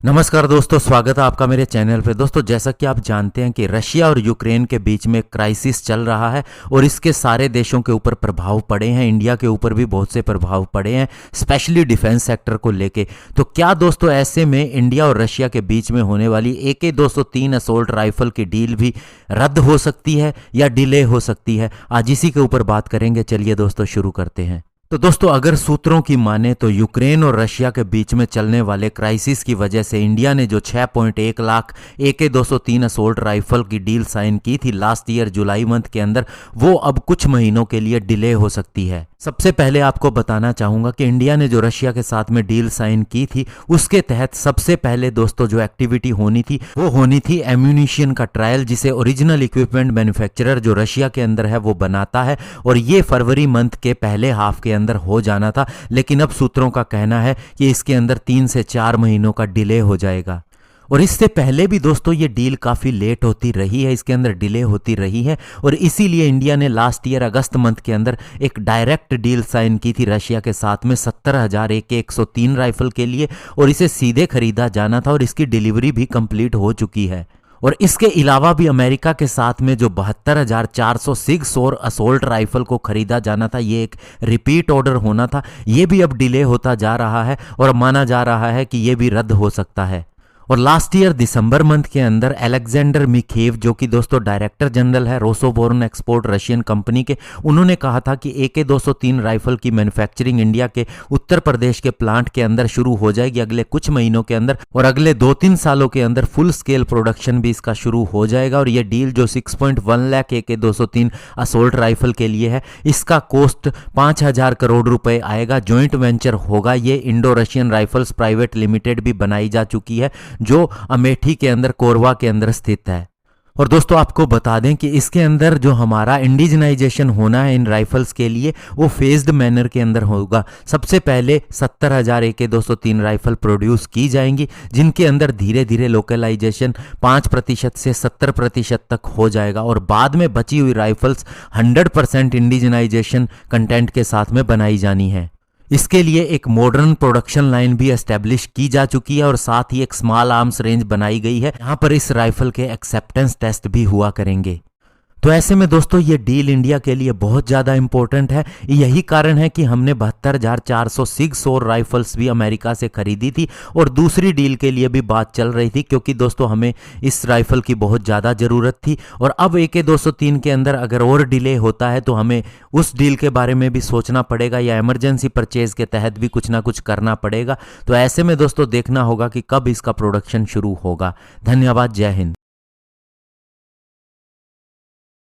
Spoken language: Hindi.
नमस्कार दोस्तों, स्वागत है आपका मेरे चैनल पे। दोस्तों, जैसा कि आप जानते हैं कि रशिया और यूक्रेन के बीच में क्राइसिस चल रहा है और इसके सारे देशों के ऊपर प्रभाव पड़े हैं। इंडिया के ऊपर भी बहुत से प्रभाव पड़े हैं, स्पेशली डिफेंस सेक्टर को लेके। तो क्या दोस्तों ऐसे में इंडिया और रशिया के बीच में होने वाली AK-203 असोल्ट राइफल की डील भी रद्द हो सकती है या डिले हो सकती है? आज इसी के ऊपर बात करेंगे। चलिए दोस्तों शुरू करते हैं। तो दोस्तों, अगर सूत्रों की माने तो यूक्रेन और रशिया के बीच में चलने वाले क्राइसिस की वजह से इंडिया ने जो 6.1 लाख AK-203 असोल्ट राइफल की डील साइन की थी लास्ट ईयर जुलाई मंथ के अंदर, वो अब कुछ महीनों के लिए डिले हो सकती है। सबसे पहले आपको बताना चाहूंगा कि इंडिया ने जो रशिया के साथ में डील साइन की थी उसके तहत सबसे पहले दोस्तों जो एक्टिविटी होनी थी वो होनी थी एम्यूनिशन का ट्रायल, जिसे ओरिजिनल इक्विपमेंट मैन्युफैक्चरर जो रशिया के अंदर है वो बनाता है, और ये फरवरी मंथ के पहले हाफ के अंदर हो जाना था। लेकिन अब सूत्रों का कहना है कि इसके अंदर 3 से 4 महीनों का डिले हो जाएगा। और इससे पहले भी दोस्तों ये डील काफ़ी लेट होती रही है, इसके अंदर डिले होती रही है, और इसीलिए इंडिया ने लास्ट ईयर अगस्त मंथ के अंदर एक डायरेक्ट डील साइन की थी रशिया के साथ में 70,000 AK-103 राइफल के लिए, और इसे सीधे खरीदा जाना था और इसकी डिलीवरी भी कंप्लीट हो चुकी है। और इसके अलावा भी अमेरिका के साथ में जो 72,400 सिग सौर असोल्ट राइफल को खरीदा जाना था, ये एक रिपीट ऑर्डर होना था, ये भी अब डिले होता जा रहा है और माना जा रहा है कि ये भी रद्द हो सकता है। और लास्ट ईयर दिसंबर मंथ के अंदर अलेक्जेंडर मिखेव, जो कि दोस्तों डायरेक्टर जनरल है रोसोबोर्न एक्सपोर्ट रशियन कंपनी के, उन्होंने कहा था कि AK-203 राइफल की मैन्युफैक्चरिंग इंडिया के उत्तर प्रदेश के प्लांट के अंदर शुरू हो जाएगी अगले कुछ महीनों के अंदर, और अगले 2-3 सालों के अंदर फुल स्केल प्रोडक्शन भी इसका शुरू हो जाएगा। और ये डील जो 6.1 लाख AK-203 असोल्ट राइफल के लिए है, इसका कॉस्ट 5,000 करोड़ रुपए आएगा। ज्वाइंट वेंचर होगा, ये Indo Russian rifles private limited भी बनाई जा चुकी है, जो अमेठी के अंदर कोरवा के अंदर स्थित है। और दोस्तों आपको बता दें कि इसके अंदर जो हमारा इंडिजनाइजेशन होना है इन राइफल्स के लिए वो फेज्ड मैनर के अंदर होगा। सबसे पहले 70,000 AK-203 राइफल प्रोड्यूस की जाएंगी, जिनके अंदर धीरे धीरे लोकलाइजेशन 5% से 70% तक हो जाएगा, और बाद में बची हुई राइफल्स 100% इंडिजनाइजेशन कंटेंट के साथ में बनाई जानी है। इसके लिए एक मॉडर्न प्रोडक्शन लाइन भी एस्टेब्लिश की जा चुकी है, और साथ ही एक स्मॉल आर्म्स रेंज बनाई गई है, यहाँ पर इस राइफल के एक्सेप्टेंस टेस्ट भी हुआ करेंगे। तो ऐसे में दोस्तों ये डील इंडिया के लिए बहुत ज़्यादा इंपॉर्टेंट है। यही कारण है कि हमने 72,400 सिग सौर राइफल्स भी अमेरिका से खरीदी थी, और दूसरी डील के लिए भी बात चल रही थी, क्योंकि दोस्तों हमें इस राइफल की बहुत ज़्यादा ज़रूरत थी। और अब AK-203 के अंदर अगर और डिले होता है तो हमें उस डील के बारे में भी सोचना पड़ेगा, या इमरजेंसी परचेज के तहत भी कुछ ना कुछ करना पड़ेगा। तो ऐसे में दोस्तों देखना होगा कि कब इसका प्रोडक्शन शुरू होगा। धन्यवाद, जय हिंद।